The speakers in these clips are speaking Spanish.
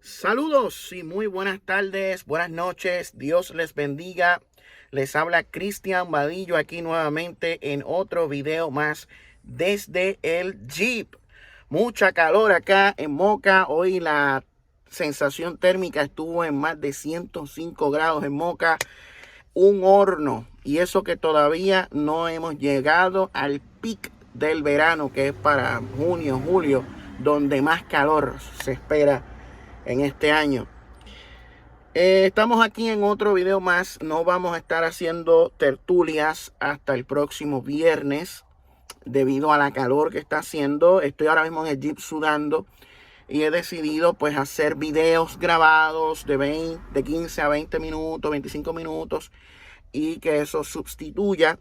Saludos y muy buenas tardes, buenas noches, Dios les bendiga. Les habla Cristian Vadillo aquí nuevamente en otro video más desde el Jeep. Mucha calor acá en Moca. Hoy la sensación térmica estuvo en más de 105 grados en Moca. Un horno. Y eso que todavía no hemos llegado al pic del verano, que es para junio, julio, donde más calor se espera en este año. Estamos aquí en otro video más. No vamos a estar haciendo tertulias hasta el próximo viernes debido a la calor que está haciendo. Estoy ahora mismo en el Jeep sudando y he decidido pues hacer videos grabados de 15 a 20 minutos, 25 minutos, y que eso sustituya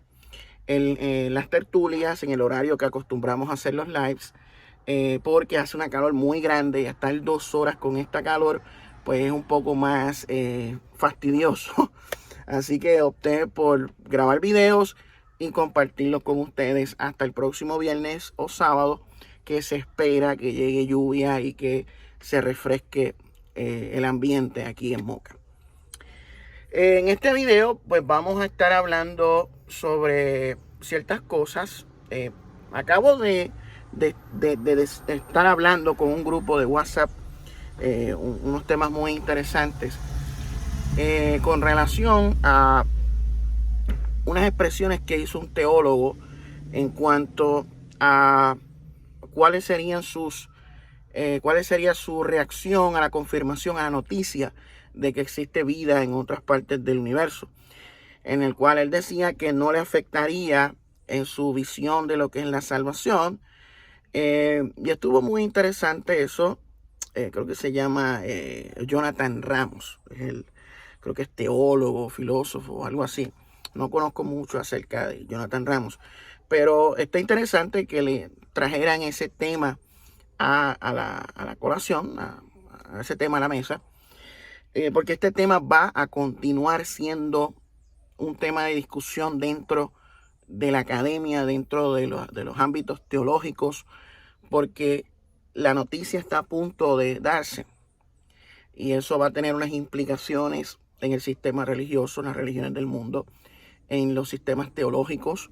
las tertulias en el horario que acostumbramos a hacer los lives. Porque hace una calor muy grande y estar 2 horas con esta calor pues es un poco más fastidioso. Así que opté por grabar videos y compartirlos con ustedes hasta el próximo viernes o sábado, que se espera que llegue lluvia y que se refresque el ambiente aquí en Moca. En este video pues vamos a estar hablando sobre ciertas cosas. Acabo de estar hablando con un grupo de WhatsApp unos temas muy interesantes con relación a unas expresiones que hizo un teólogo en cuanto a cuáles serían cuál sería su reacción a la confirmación, a la noticia de que existe vida en otras partes del universo, en el cual él decía que no le afectaría en su visión de lo que es la salvación. Y estuvo muy interesante eso. Creo que se llama Jonathan Ramos. Creo que es teólogo, filósofo, algo así. No conozco mucho acerca de Jonathan Ramos, pero está interesante que le trajeran ese tema a la colación, a ese tema a la mesa, porque este tema va a continuar siendo un tema de discusión dentro de la academia, dentro de los ámbitos teológicos, porque la noticia está a punto de darse y eso va a tener unas implicaciones en el sistema religioso, en las religiones del mundo, en los sistemas teológicos,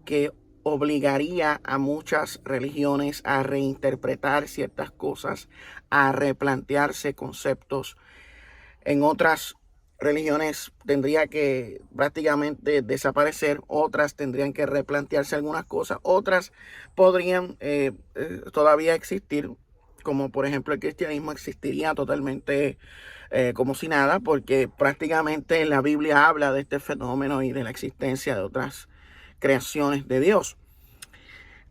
que obligaría a muchas religiones a reinterpretar ciertas cosas, a replantearse conceptos. En otras religiones tendría que prácticamente desaparecer, otras tendrían que replantearse algunas cosas, otras podrían todavía existir, como por ejemplo el cristianismo existiría totalmente como si nada, porque prácticamente la Biblia habla de este fenómeno y de la existencia de otras creaciones de Dios.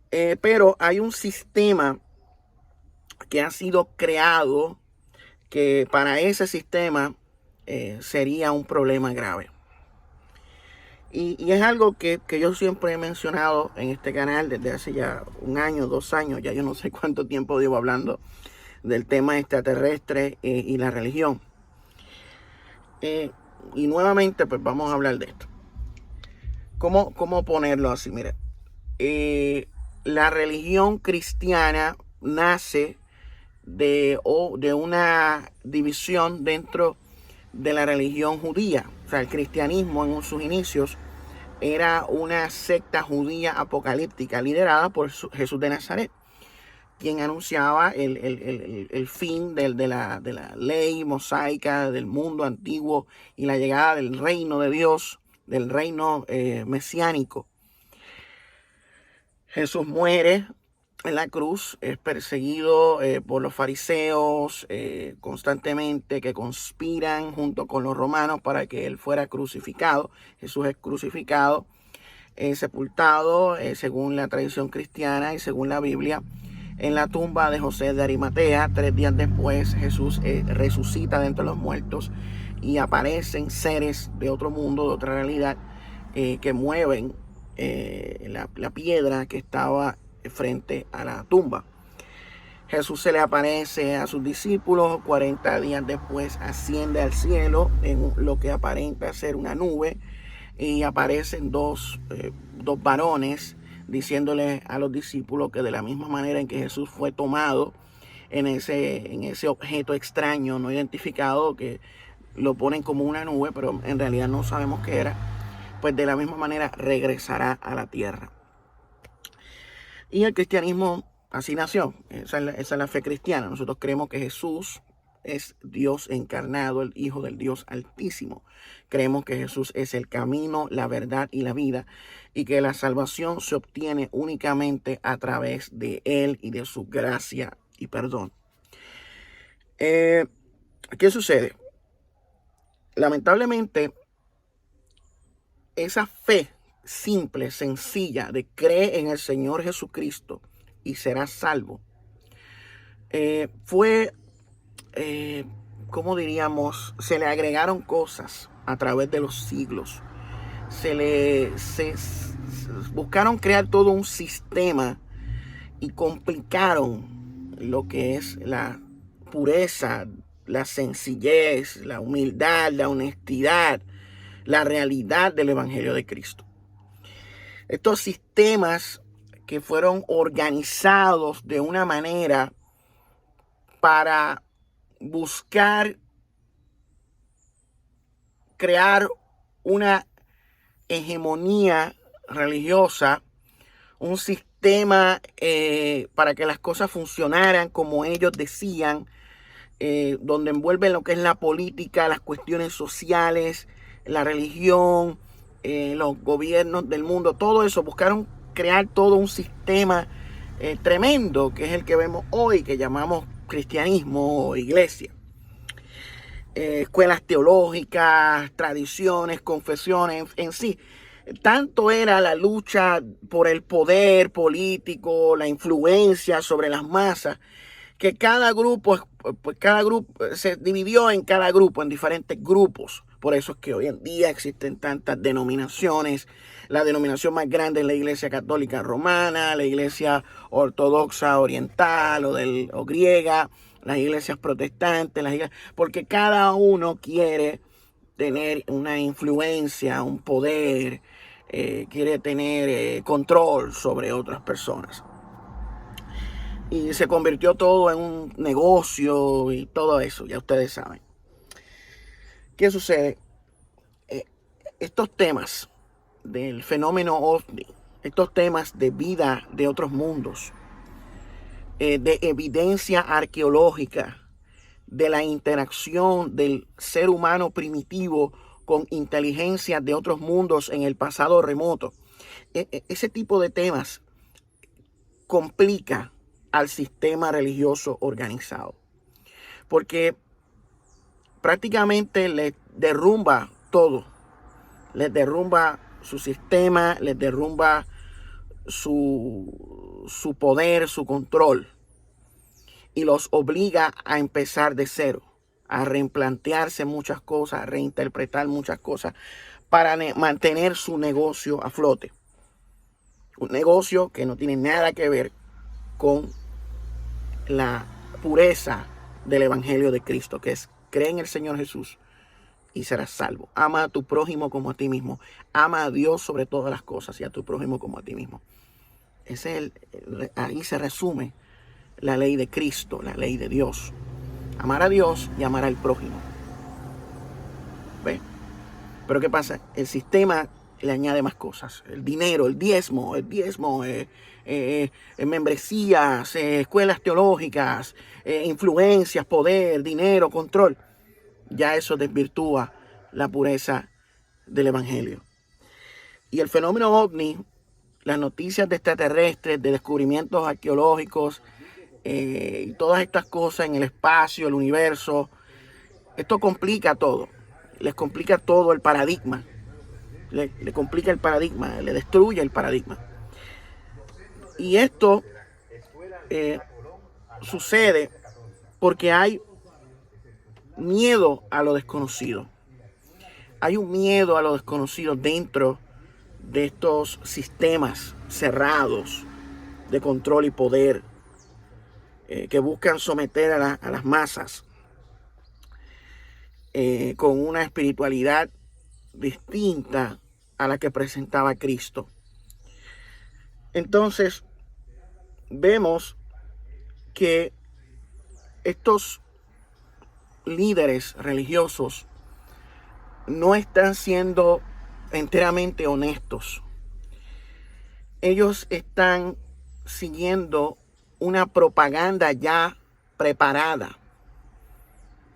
Pero hay un sistema que ha sido creado que para ese sistema sería un problema grave. Y es algo que yo siempre he mencionado en este canal desde hace ya 1 año, 2 años, ya yo no sé cuánto tiempo llevo hablando del tema extraterrestre y la religión. Y nuevamente pues vamos a hablar de esto. ¿Cómo ponerlo así? Mira, la religión cristiana nace de una división dentro de la religión judía. O sea, el cristianismo en sus inicios era una secta judía apocalíptica liderada por Jesús de Nazaret, quien anunciaba el fin de la ley mosaica del mundo antiguo y la llegada del reino de Dios, del reino mesiánico. Jesús muere en la cruz, es perseguido por los fariseos constantemente, que conspiran junto con los romanos para que él fuera crucificado. Jesús es crucificado, sepultado según la tradición cristiana y según la Biblia en la tumba de José de Arimatea. 3 días después Jesús resucita de entre los muertos y aparecen seres de otro mundo, de otra realidad, que mueven la piedra que estaba frente a la tumba. Jesús se le aparece a sus discípulos, 40 días después asciende al cielo en lo que aparenta ser una nube, y aparecen dos varones diciéndole a los discípulos que de la misma manera en que Jesús fue tomado en ese objeto extraño no identificado que lo ponen como una nube, pero en realidad no sabemos qué era, pues de la misma manera regresará a la tierra. Y el cristianismo así nació. Esa es la fe cristiana. Nosotros creemos que Jesús es Dios encarnado, el Hijo del Dios Altísimo. Creemos que Jesús es el camino, la verdad y la vida, y que la salvación se obtiene únicamente a través de Él y de su gracia y perdón. ¿Qué sucede? Lamentablemente, esa fe simple, sencilla, de cree en el Señor Jesucristo y serás salvo, fue, ¿cómo diríamos? Se le agregaron cosas a través de los siglos. Se buscaron crear todo un sistema y complicaron lo que es la pureza, la sencillez, la humildad, la honestidad, la realidad del Evangelio de Cristo. Estos sistemas que fueron organizados de una manera para buscar crear una hegemonía religiosa, un sistema para que las cosas funcionaran como ellos decían, donde envuelven lo que es la política, las cuestiones sociales, la religión, los gobiernos del mundo, todo eso. Buscaron crear todo un sistema tremendo, que es el que vemos hoy, que llamamos cristianismo o iglesia. Escuelas teológicas, tradiciones, confesiones, en sí. Tanto era la lucha por el poder político, la influencia sobre las masas, que cada grupo se dividió en cada grupo, en diferentes grupos. Por eso es que hoy en día existen tantas denominaciones. La denominación más grande es la Iglesia Católica Romana, la Iglesia Ortodoxa Oriental o griega, las iglesias protestantes, porque cada uno quiere tener una influencia, un poder, quiere tener control sobre otras personas. Y se convirtió todo en un negocio y todo eso, ya ustedes saben. ¿Qué sucede? Estos temas del fenómeno OVNI, estos temas de vida de otros mundos, de evidencia arqueológica, de la interacción del ser humano primitivo con inteligencia de otros mundos en el pasado remoto, ese tipo de temas complica al sistema religioso organizado, porque prácticamente les derrumba todo, les derrumba su sistema, les derrumba su poder, su control, y los obliga a empezar de cero, a replantearse muchas cosas, a reinterpretar muchas cosas para mantener su negocio a flote. Un negocio que no tiene nada que ver con la pureza del Evangelio de Cristo, que es: cree en el Señor Jesús y serás salvo. Ama a tu prójimo como a ti mismo. Ama a Dios sobre todas las cosas y a tu prójimo como a ti mismo. Ahí se resume la ley de Cristo, la ley de Dios. Amar a Dios y amar al prójimo. ¿Ve? Pero ¿qué pasa? El sistema le añade más cosas. El dinero, el diezmo, membresías, escuelas teológicas, influencias, poder, dinero, control. Ya eso desvirtúa la pureza del Evangelio. Y el fenómeno OVNI, las noticias de extraterrestres, de descubrimientos arqueológicos, y todas estas cosas en el espacio, el universo, esto complica todo. Les complica todo el paradigma. Le complica el paradigma, le destruye el paradigma. Y esto sucede porque hay miedo a lo desconocido. Hay un miedo a lo desconocido dentro de estos sistemas cerrados de control y poder, que buscan someter a las masas con una espiritualidad distinta a la que presentaba Cristo. Entonces, vemos que estos líderes religiosos no están siendo enteramente honestos. Ellos están siguiendo una propaganda ya preparada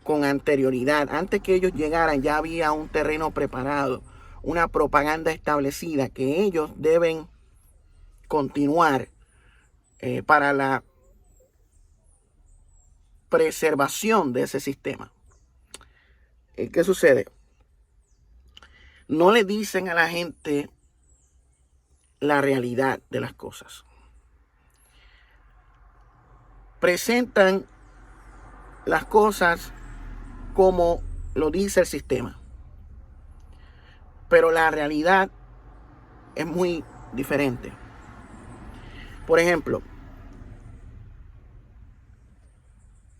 con anterioridad. Antes que ellos llegaran ya había un terreno preparado, una propaganda establecida que ellos deben continuar para la preservación de ese sistema. ¿Qué sucede? No le dicen a la gente la realidad de las cosas. Presentan las cosas como lo dice el sistema. Pero la realidad es muy diferente. Por ejemplo,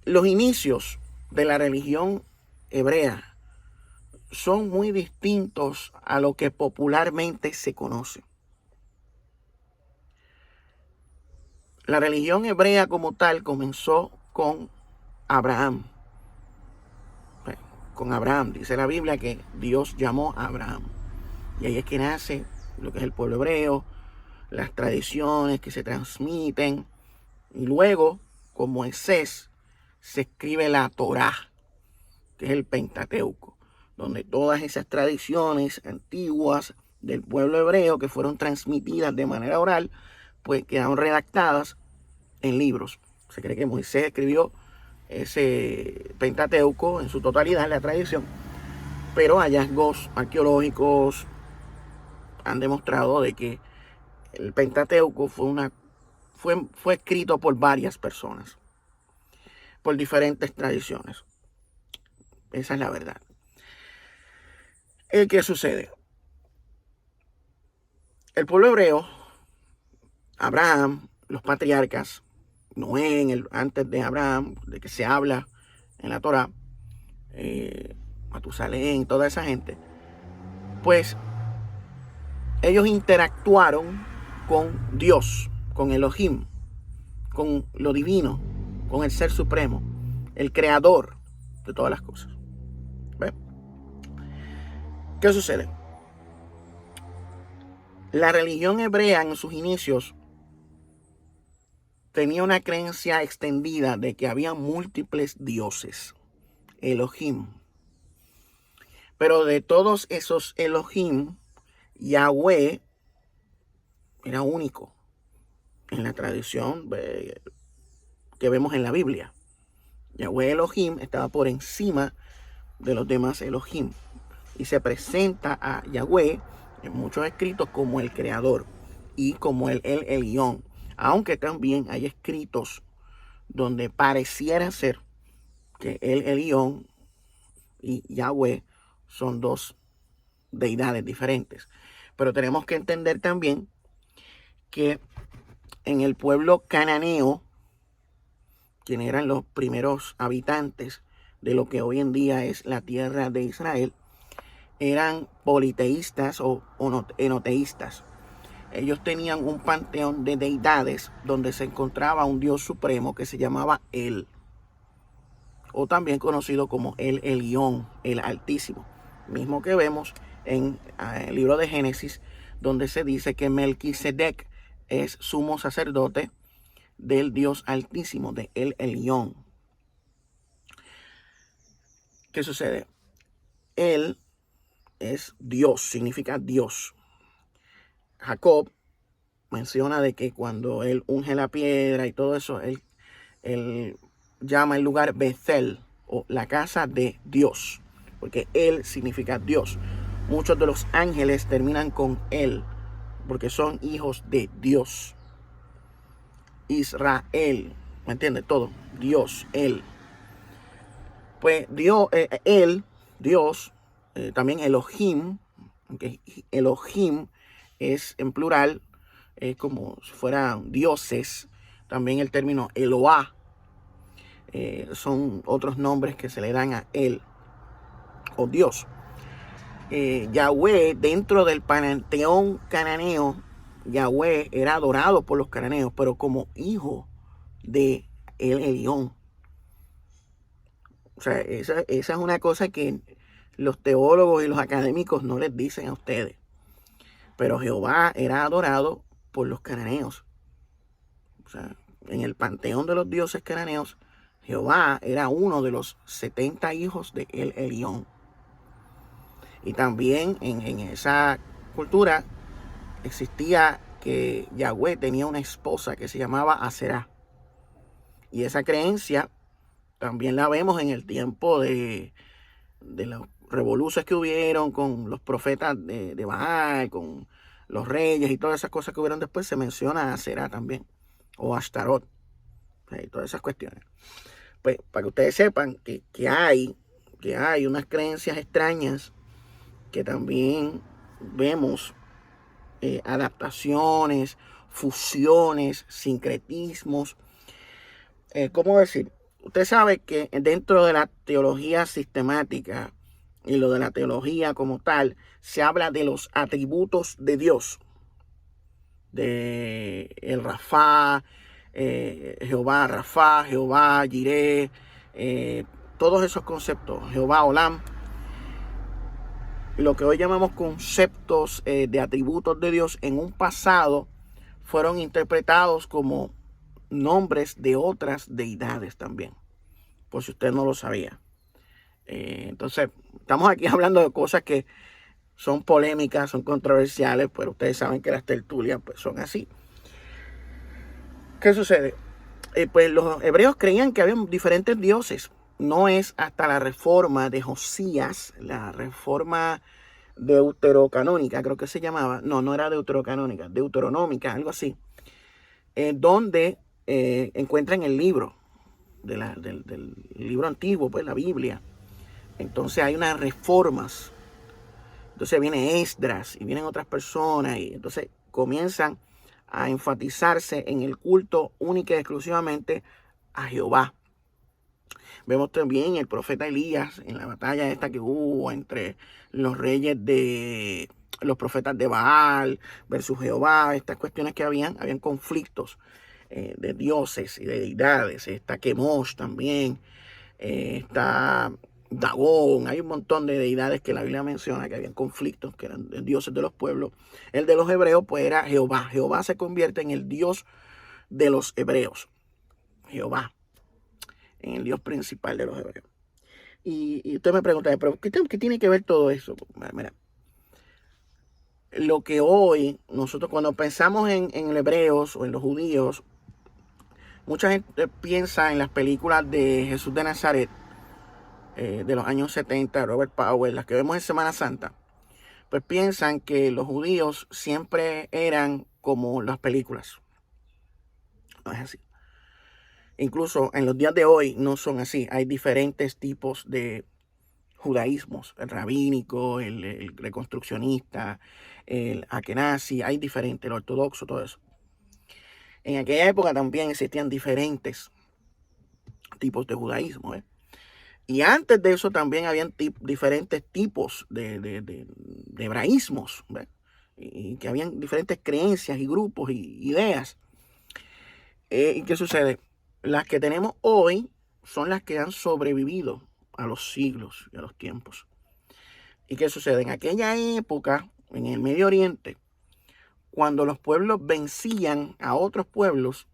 los inicios de la religión hebrea son muy distintos a lo que popularmente se conoce. La religión hebrea como tal comenzó con Abraham. Con Abraham, dice la Biblia que Dios llamó a Abraham. Y ahí es que nace lo que es el pueblo hebreo, las tradiciones que se transmiten. Y luego, con Moisés, se escribe la Torá, que es el Pentateuco, donde todas esas tradiciones antiguas del pueblo hebreo que fueron transmitidas de manera oral, pues quedaron redactadas en libros. Se cree que Moisés escribió ese Pentateuco en su totalidad, la tradición, pero hallazgos arqueológicos han demostrado de que el Pentateuco fue escrito por varias personas, por diferentes tradiciones. Esa es la verdad. ¿Qué sucede? El pueblo hebreo, Abraham, los patriarcas, Noé, antes de Abraham, de que se habla en la Torá, Matusalén, toda esa gente, pues ellos interactuaron con Dios, con Elohim, con lo divino, con el Ser Supremo, el creador de todas las cosas. ¿Ve? ¿Qué sucede? La religión hebrea en sus inicios tenía una creencia extendida de que había múltiples dioses, Elohim. Pero de todos esos Elohim, Yahweh era único en la tradición que vemos en la Biblia. Yahweh Elohim estaba por encima de los demás Elohim y se presenta a Yahweh en muchos escritos como el creador y como el Elyon, aunque también hay escritos donde pareciera ser que el Elyon y Yahweh son dos deidades diferentes. Pero tenemos que entender también que en el pueblo cananeo, quienes eran los primeros habitantes de lo que hoy en día es la tierra de Israel, eran politeístas o enoteístas. Ellos tenían un panteón de deidades donde se encontraba un Dios supremo que se llamaba El, o también conocido como el Elyon, el Altísimo, mismo que vemos en el libro de Génesis, donde se dice que Melquisedec es sumo sacerdote del Dios Altísimo, de el Elyon. ¿Qué sucede? Él es Dios, significa Dios. Jacob menciona de que cuando él unge la piedra y todo eso, él llama el lugar Bethel, o la casa de Dios, porque él significa Dios. Muchos de los ángeles terminan con él, porque son hijos de Dios. Israel, ¿me entiendes? Todo, Dios, él. Pues Dios, Dios, también Elohim, okay. Elohim es en plural, como si fueran dioses. También el término Eloah, son otros nombres que se le dan a él, o Dios. Yahweh, dentro del panteón cananeo, Yahweh era adorado por los cananeos, pero como hijo de el Elyon. O sea, esa es una cosa que los teólogos y los académicos no les dicen a ustedes. Pero Jehová era adorado por los cananeos. O sea, en el panteón de los dioses cananeos, Jehová era uno de los 70 hijos de El Elión. Y también en esa cultura existía que Yahweh tenía una esposa que se llamaba Aserá. Y esa creencia también la vemos en el tiempo de las revoluciones que hubieron con los profetas de Baal, con los reyes y todas esas cosas que hubieron después. Se menciona a Aserá también, o Ashtarot, y todas esas cuestiones. Pues para que ustedes sepan que hay unas creencias extrañas que también vemos, adaptaciones, fusiones, sincretismos. ¿Cómo decir? Usted sabe que dentro de la teología sistemática y lo de la teología como tal, se habla de los atributos de Dios. De el Rafá, Jehová Rafá, Jehová Jireh, todos esos conceptos, Jehová Olam. Lo que hoy llamamos conceptos de atributos de Dios en un pasado fueron interpretados como nombres de otras deidades también, por si usted no lo sabía. Entonces, estamos aquí hablando de cosas que son polémicas, son controversiales, pero ustedes saben que las tertulias pues, son así. ¿Qué sucede? Pues los hebreos creían que había diferentes dioses. No es hasta la reforma de Josías, la reforma deuterocanónica, creo que se llamaba. No era deuterocanónica, deuteronómica, algo así. Donde encuentran el libro, del libro antiguo, pues la Biblia. Entonces hay unas reformas. Entonces viene Esdras y vienen otras personas y entonces comienzan a enfatizarse en el culto única y exclusivamente a Jehová. Vemos también el profeta Elías en la batalla esta que hubo entre los reyes de los profetas de Baal versus Jehová, estas cuestiones que habían conflictos de dioses y de deidades. Está Chemosh también, está Dagón, hay un montón de deidades que la Biblia menciona que habían conflictos, que eran dioses de los pueblos. El de los hebreos pues era Jehová. Jehová se convierte en el Dios de los hebreos. Jehová, en el Dios principal de los hebreos. Y usted me pregunta, ¿pero qué tiene que ver todo eso? Mira, lo que hoy nosotros cuando pensamos en hebreos o en los judíos, mucha gente piensa en las películas de Jesús de Nazaret, de los años 70, Robert Powell, las que vemos en Semana Santa, pues piensan que los judíos siempre eran como las películas. No es así. Incluso en los días de hoy no son así. Hay diferentes tipos de judaísmos, el rabínico, el reconstruccionista, el akenazi, hay diferentes, el ortodoxo, todo eso. En aquella época también existían diferentes tipos de judaísmo, Y antes de eso también habían diferentes tipos de hebraísmos, y que habían diferentes creencias y grupos y ideas. ¿Y qué sucede? Las que tenemos hoy son las que han sobrevivido a los siglos y a los tiempos. ¿Y qué sucede? En aquella época, en el Medio Oriente, cuando los pueblos vencían a otros pueblos,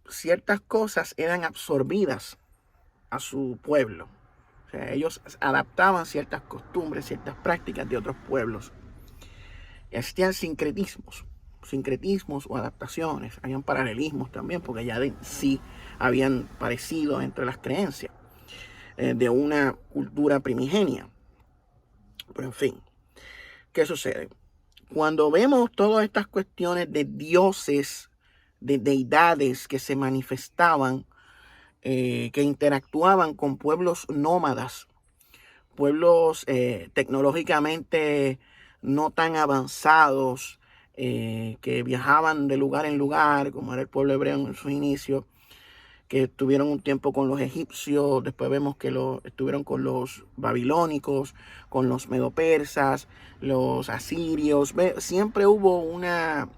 ciertas cosas eran absorbidas a su pueblo. O sea, ellos adaptaban ciertas costumbres, ciertas prácticas de otros pueblos. Y existían sincretismos o adaptaciones. Habían paralelismos también, porque ya de sí habían parecido entre las creencias de una cultura primigenia. Pero en fin, ¿qué sucede? Cuando vemos todas estas cuestiones de dioses, de deidades que se manifestaban, que interactuaban con pueblos nómadas, pueblos tecnológicamente no tan avanzados, que viajaban de lugar en lugar, como era el pueblo hebreo en sus inicios, que estuvieron un tiempo con los egipcios, después vemos que estuvieron con los babilónicos, con los medopersas, los asirios. Siempre hubo una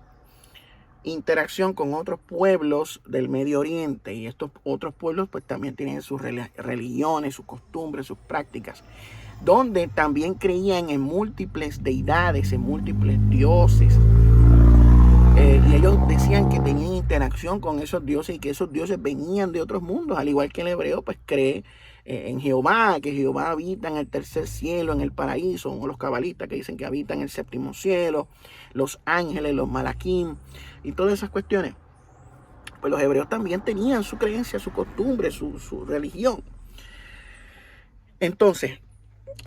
interacción con otros pueblos del Medio Oriente, y estos otros pueblos pues también tienen sus religiones, sus costumbres, sus prácticas, donde también creían en múltiples deidades, en múltiples dioses. Y ellos decían que tenían interacción con esos dioses y que esos dioses venían de otros mundos, al igual que el hebreo pues cree en Jehová, que Jehová habita en el tercer cielo, en el paraíso, o los cabalistas que dicen que habita en el séptimo cielo, los ángeles, los malaquín y todas esas cuestiones. Pues los hebreos también tenían su creencia, su costumbre, su religión. Entonces,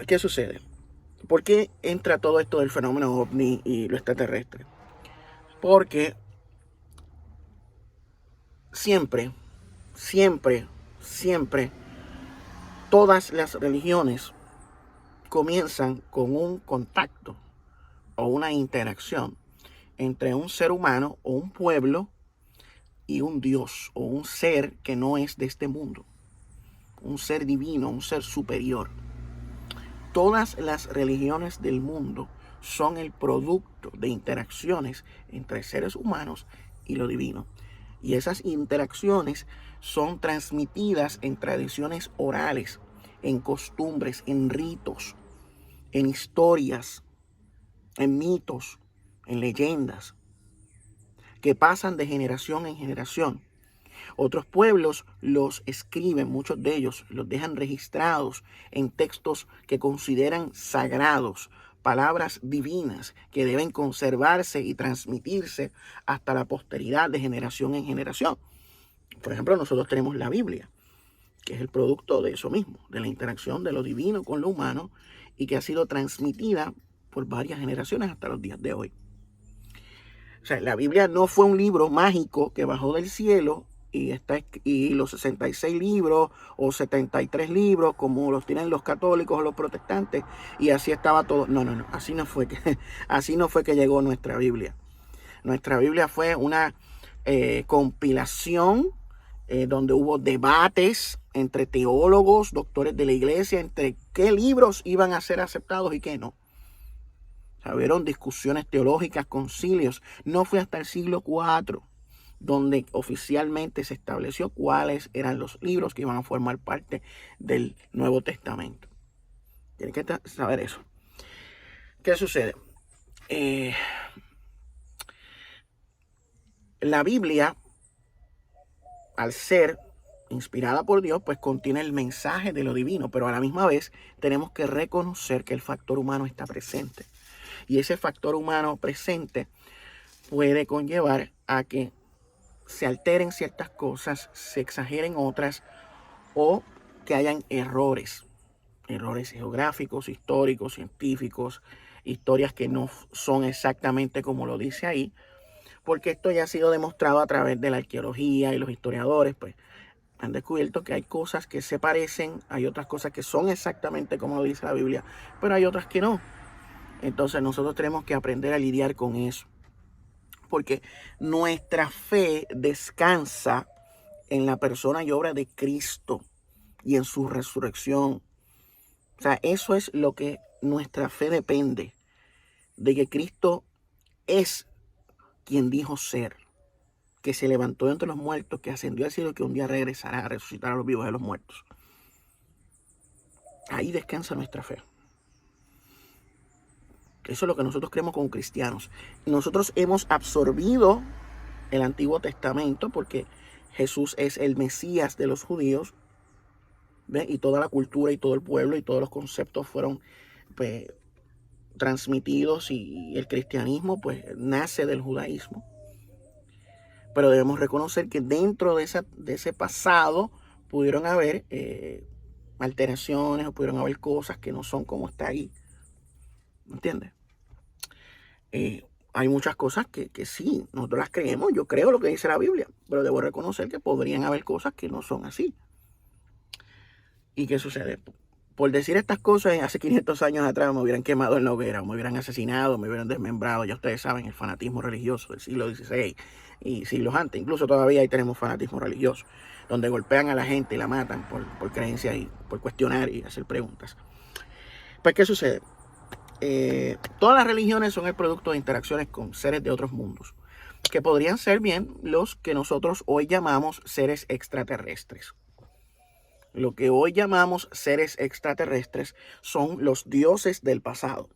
¿qué sucede? ¿Por qué entra todo esto del fenómeno ovni y lo extraterrestre? Porque siempre, todas las religiones comienzan con un contacto o una interacción entre un ser humano o un pueblo y un Dios o un ser que no es de este mundo, un ser divino, un ser superior. Todas las religiones del mundo son el producto de interacciones entre seres humanos y lo divino. Y esas interacciones son transmitidas en tradiciones orales, en costumbres, en ritos, en historias, en mitos, en leyendas, que pasan de generación en generación. Otros pueblos los escriben, muchos de ellos los dejan registrados en textos que consideran sagrados, palabras divinas que deben conservarse y transmitirse hasta la posteridad de generación en generación. Por ejemplo, nosotros tenemos la Biblia, que es el producto de eso mismo, de la interacción de lo divino con lo humano y que ha sido transmitida por varias generaciones hasta los días de hoy. O sea, la Biblia no fue un libro mágico que bajó del cielo y los 66 libros o 73 libros como los tienen los católicos o los protestantes y así estaba todo. No, así no fue que llegó nuestra Biblia. Nuestra Biblia fue una compilación donde hubo debates entre teólogos, doctores de la iglesia, entre qué libros iban a ser aceptados y qué no. O sea, hubieron discusiones teológicas, concilios. No fue hasta el siglo IV donde oficialmente se estableció cuáles eran los libros que iban a formar parte del Nuevo Testamento. Tienen que saber eso. ¿Qué sucede? La Biblia, al ser inspirada por Dios, pues contiene el mensaje de lo divino, pero a la misma vez tenemos que reconocer que el factor humano está presente. Y ese factor humano presente puede conllevar a que se alteren ciertas cosas, se exageren otras o que hayan errores geográficos, históricos, científicos, historias que no son exactamente como lo dice ahí, porque esto ya ha sido demostrado a través de la arqueología y los historiadores, pues han descubierto que hay cosas que se parecen, hay otras cosas que son exactamente como lo dice la Biblia, pero hay otras que no. Entonces nosotros tenemos que aprender a lidiar con eso, porque nuestra fe descansa en la persona y obra de Cristo y en su resurrección. O sea, eso es lo que nuestra fe depende, de que Cristo es quien dijo ser, que se levantó de entre los muertos, que ascendió al cielo y que un día regresará a resucitar a los vivos de los muertos. Ahí descansa nuestra fe. Eso es lo que nosotros creemos como cristianos. Nosotros hemos absorbido el Antiguo Testamento porque Jesús es el Mesías de los judíos, ¿ve? Y toda la cultura y todo el pueblo y todos los conceptos fueron pues, transmitidos y el cristianismo pues nace del judaísmo. Pero debemos reconocer que dentro de ese pasado pudieron haber alteraciones o pudieron haber cosas que no son como está ahí. ¿Me entiendes? Hay muchas cosas que sí, nosotros las creemos, yo creo lo que dice la Biblia, pero debo reconocer que podrían haber cosas que no son así. ¿Y qué sucede? Por decir estas cosas, hace 500 años atrás me hubieran quemado en la hoguera, me hubieran asesinado, me hubieran desmembrado. Ya ustedes saben, el fanatismo religioso del siglo XVI y siglos antes. Incluso todavía ahí tenemos fanatismo religioso, donde golpean a la gente y la matan por creencias y por cuestionar y hacer preguntas. Pues, ¿qué sucede? Todas las religiones son el producto de interacciones con seres de otros mundos. que podrían ser bien los que nosotros hoy llamamos seres extraterrestres. Lo que hoy llamamos seres extraterrestres son los dioses del pasado.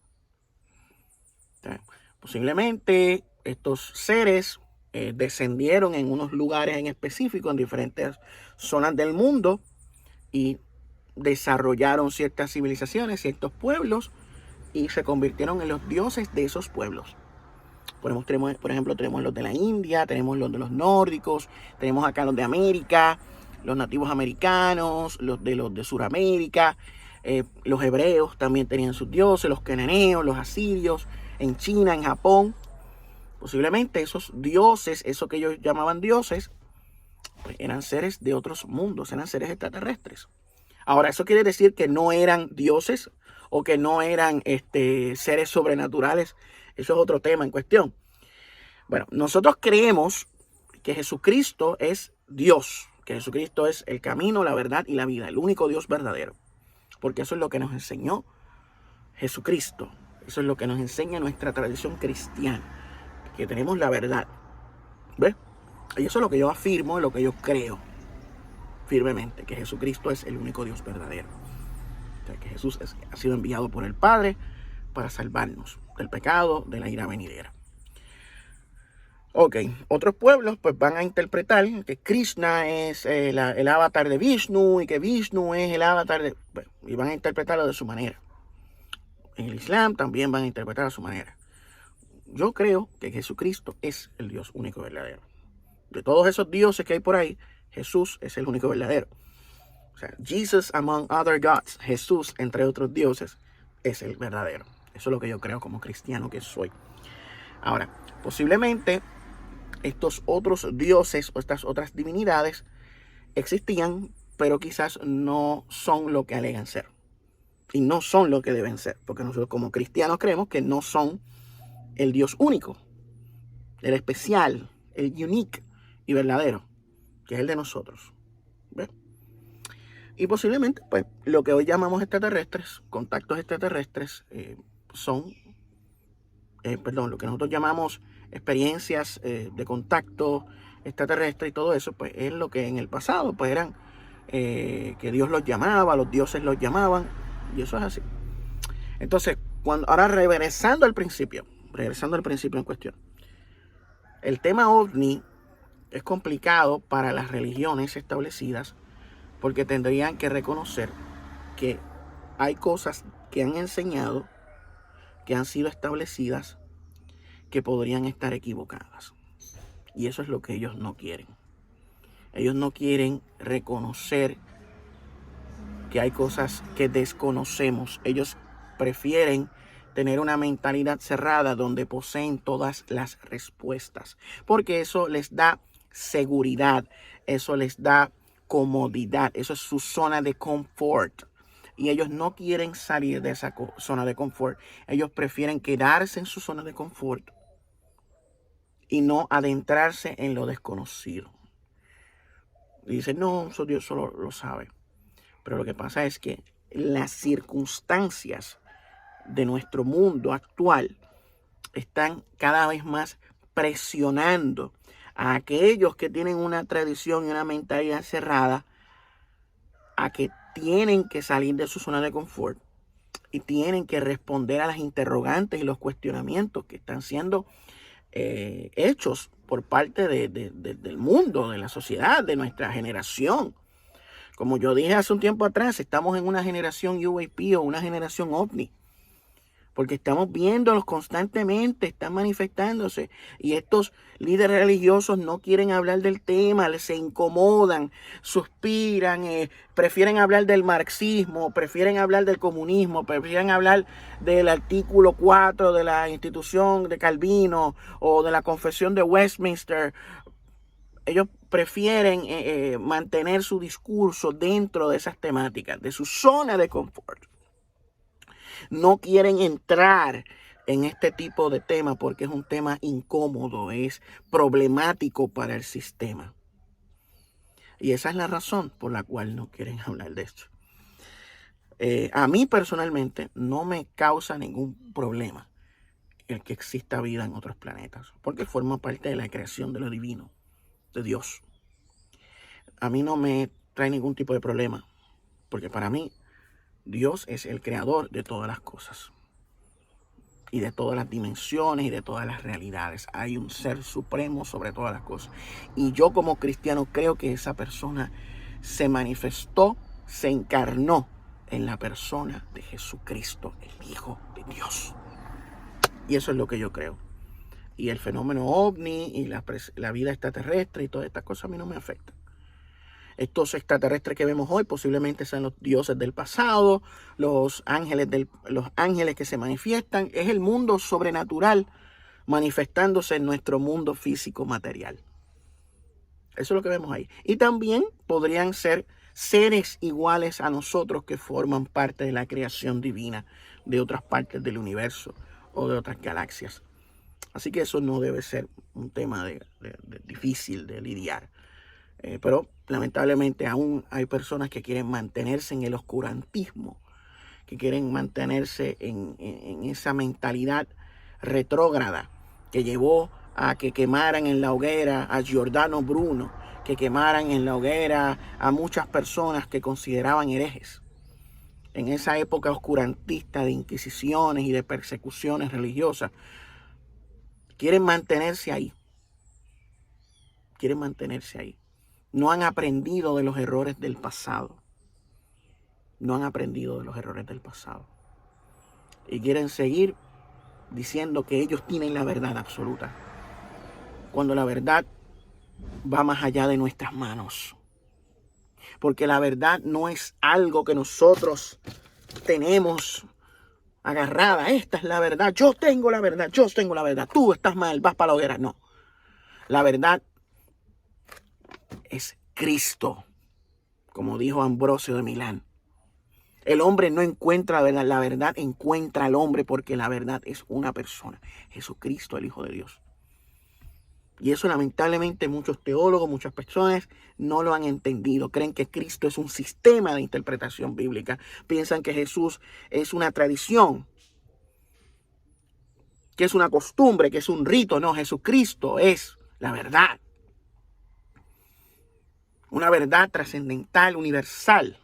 Posiblemente estos seres descendieron en unos lugares en específico, en diferentes zonas del mundo, y desarrollaron ciertas civilizaciones, ciertos pueblos, y se convirtieron en los dioses de esos pueblos. Por ejemplo, tenemos los de la India, tenemos los de los nórdicos, tenemos acá los de América, los nativos americanos, los de Sudamérica, los hebreos también tenían sus dioses, los cananeos, los asirios, en China, en Japón. Posiblemente esos dioses, eso que ellos llamaban dioses, pues eran seres de otros mundos, eran seres extraterrestres. Ahora, ¿eso quiere decir que no eran dioses o que no eran seres sobrenaturales? Eso es otro tema en cuestión. Bueno, nosotros creemos que Jesucristo es Dios, que Jesucristo es el camino, la verdad y la vida, el único Dios verdadero. Porque eso es lo que nos enseñó Jesucristo. Eso es lo que nos enseña nuestra tradición cristiana, que tenemos la verdad. ¿Ves? Y eso es lo que yo afirmo, lo que yo creo firmemente, que Jesucristo es el único Dios verdadero. O sea, que Jesús ha sido enviado por el Padre para salvarnos del pecado, de la ira venidera. Ok, otros pueblos pues van a interpretar que Krishna es el avatar de Vishnu y que Vishnu es el avatar de... Bueno, y van a interpretarlo de su manera. En el Islam también van a interpretar a su manera. Yo creo que Jesucristo es el Dios único verdadero. De todos esos dioses que hay por ahí, Jesús es el único verdadero. O sea, Jesus among other gods, Jesús entre otros dioses, es el verdadero. Eso es lo que yo creo como cristiano que soy. Ahora, posiblemente estos otros dioses o estas otras divinidades existían, pero quizás no son lo que alegan ser. Y no son lo que deben ser. Porque nosotros como cristianos creemos que no son el Dios único, el especial, el unique y verdadero, que es el de nosotros. ¿Ves? Y posiblemente, pues, lo que hoy llamamos extraterrestres, contactos extraterrestres, lo que nosotros llamamos experiencias de contacto extraterrestre y todo eso, pues es lo que en el pasado, pues eran que Dios los llamaba, los dioses los llamaban, y eso es así. Entonces, ahora regresando al principio en cuestión, el tema ovni es complicado para las religiones establecidas porque tendrían que reconocer que hay cosas que han enseñado, que han sido establecidas, que podrían estar equivocadas. Y eso es lo que ellos no quieren. Ellos no quieren reconocer que hay cosas que desconocemos. Ellos prefieren tener una mentalidad cerrada donde poseen todas las respuestas, porque eso les da seguridad, eso les da comodidad, eso es su zona de confort. Y ellos no quieren salir de esa zona de confort. Ellos prefieren quedarse en su zona de confort y no adentrarse en lo desconocido. Y dicen, no, eso Dios solo lo sabe. Pero lo que pasa es que las circunstancias de nuestro mundo actual están cada vez más presionando a aquellos que tienen una tradición y una mentalidad cerrada a que tienen que salir de su zona de confort y tienen que responder a las interrogantes y los cuestionamientos que están siendo hechos por parte del mundo, de la sociedad, de nuestra generación. Como yo dije hace un tiempo atrás, estamos en una generación UAP o una generación OVNI. Porque estamos viéndolos constantemente, están manifestándose. Y estos líderes religiosos no quieren hablar del tema, se incomodan, suspiran, prefieren hablar del marxismo, prefieren hablar del comunismo, prefieren hablar del artículo 4 de la institución de Calvino o de la confesión de Westminster. Ellos prefieren mantener su discurso dentro de esas temáticas, de su zona de confort. No quieren entrar en este tipo de tema porque es un tema incómodo, es problemático para el sistema. Y esa es la razón por la cual no quieren hablar de esto. A mí personalmente no me causa ningún problema el que exista vida en otros planetas, porque forma parte de la creación de lo divino, de Dios. A mí no me trae ningún tipo de problema, porque para mí Dios es el creador de todas las cosas y de todas las dimensiones y de todas las realidades. Hay un ser supremo sobre todas las cosas. Y yo como cristiano creo que esa persona se manifestó, se encarnó en la persona de Jesucristo, el Hijo de Dios. Y eso es lo que yo creo. Y el fenómeno ovni y la vida extraterrestre y todas estas cosas a mí no me afectan. Estos extraterrestres que vemos hoy posiblemente sean los dioses del pasado, los ángeles que se manifiestan. Es el mundo sobrenatural manifestándose en nuestro mundo físico material. Eso es lo que vemos ahí. Y también podrían ser seres iguales a nosotros que forman parte de la creación divina de otras partes del universo o de otras galaxias. Así que eso no debe ser un tema difícil de lidiar. Pero lamentablemente aún hay personas que quieren mantenerse en el oscurantismo, que quieren mantenerse en esa mentalidad retrógrada que llevó a que quemaran en la hoguera a Giordano Bruno, que quemaran en la hoguera a muchas personas que consideraban herejes. En esa época oscurantista de inquisiciones y de persecuciones religiosas, quieren mantenerse ahí. Quieren mantenerse ahí. No han aprendido de los errores del pasado. No han aprendido de los errores del pasado. Y quieren seguir diciendo que ellos tienen la verdad absoluta, cuando la verdad va más allá de nuestras manos. Porque la verdad no es algo que nosotros tenemos agarrada. Esta es la verdad. Yo tengo la verdad. Yo tengo la verdad. Tú estás mal. Vas para la hoguera. No. La verdad es Cristo, como dijo Ambrosio de Milán. El hombre no encuentra la verdad encuentra al hombre, porque la verdad es una persona, Jesucristo, el Hijo de Dios. Y eso lamentablemente muchos teólogos, muchas personas no lo han entendido. Creen que Cristo es un sistema de interpretación bíblica. Piensan que Jesús es una tradición, que es una costumbre, que es un rito. No, Jesucristo es la verdad. Una verdad trascendental, universal.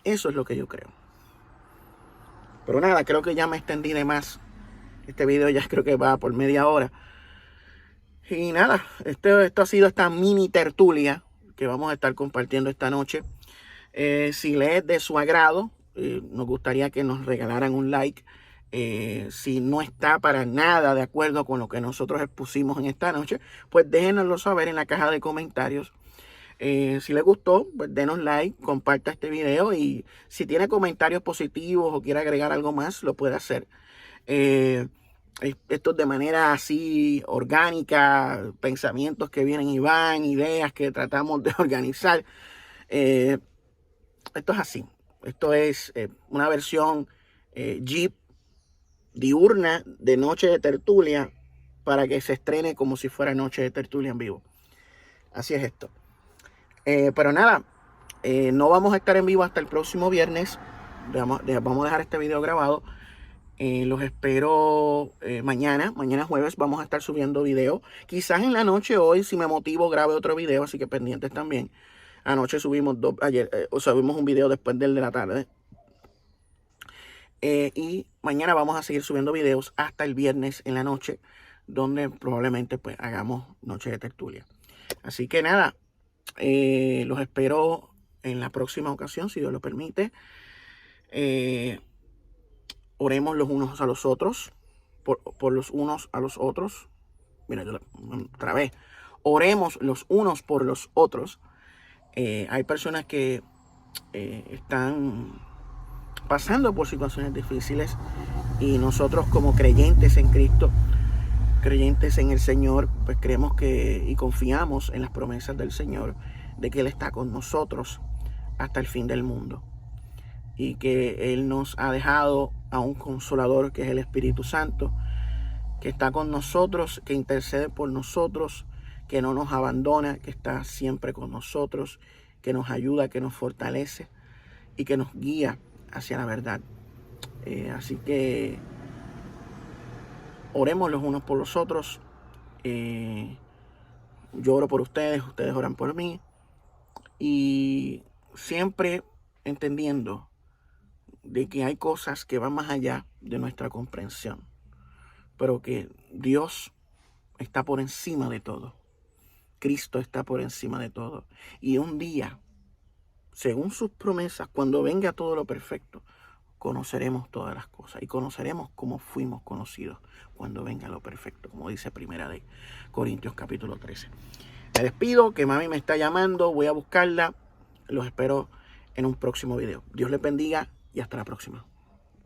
Eso es lo que yo creo. Pero nada, creo que ya me extendí de más. Este video ya creo que va por media hora. Y nada, esto ha sido esta mini tertulia que vamos a estar compartiendo esta noche. Si le es de su agrado, nos gustaría que nos regalaran un like. Si no está para nada de acuerdo con lo que nosotros expusimos en esta noche, pues déjenoslo saber en la caja de comentarios. Si les gustó, pues denos like, comparta este video, y si tiene comentarios positivos o quiere agregar algo más, lo puede hacer. Esto de manera así orgánica, pensamientos que vienen y van, ideas que tratamos de organizar. Esto es así. Esto es una versión Jeep diurna de Noche de Tertulia, para que se estrene como si fuera Noche de Tertulia en vivo. Así es esto. Pero nada, no vamos a estar en vivo hasta el próximo viernes. Vamos a dejar este video grabado. Los espero mañana jueves. Vamos a estar subiendo video. Quizás en la noche hoy, si me motivo, grabe otro video, así que pendientes también. Anoche subimos subimos un video después del de la tarde. Y mañana vamos a seguir subiendo videos hasta el viernes en la noche, donde probablemente pues hagamos Noche de Tertulia. Así que nada, los espero en la próxima ocasión, si Dios lo permite. Oremos los unos a los otros, por los unos a los otros. Mira, otra vez. Oremos los unos por los otros. Hay personas que están pasando por situaciones difíciles, y nosotros como creyentes en Cristo, creyentes en el Señor, pues creemos y confiamos en las promesas del Señor, de que Él está con nosotros hasta el fin del mundo, y que Él nos ha dejado a un consolador, que es el Espíritu Santo, que está con nosotros, que intercede por nosotros, que no nos abandona, que está siempre con nosotros, que nos ayuda, que nos fortalece y que nos guía hacia la verdad. Así que oremos los unos por los otros. Yo oro por ustedes, ustedes oran por mí. Y siempre entendiendo de que hay cosas que van más allá de nuestra comprensión, pero que Dios está por encima de todo. Cristo está por encima de todo. Y un día, según sus promesas, cuando venga todo lo perfecto, conoceremos todas las cosas y conoceremos cómo fuimos conocidos cuando venga lo perfecto, como dice Primera de Corintios capítulo 13. Me despido, que mami me está llamando, voy a buscarla. Los espero en un próximo video. Dios les bendiga y hasta la próxima.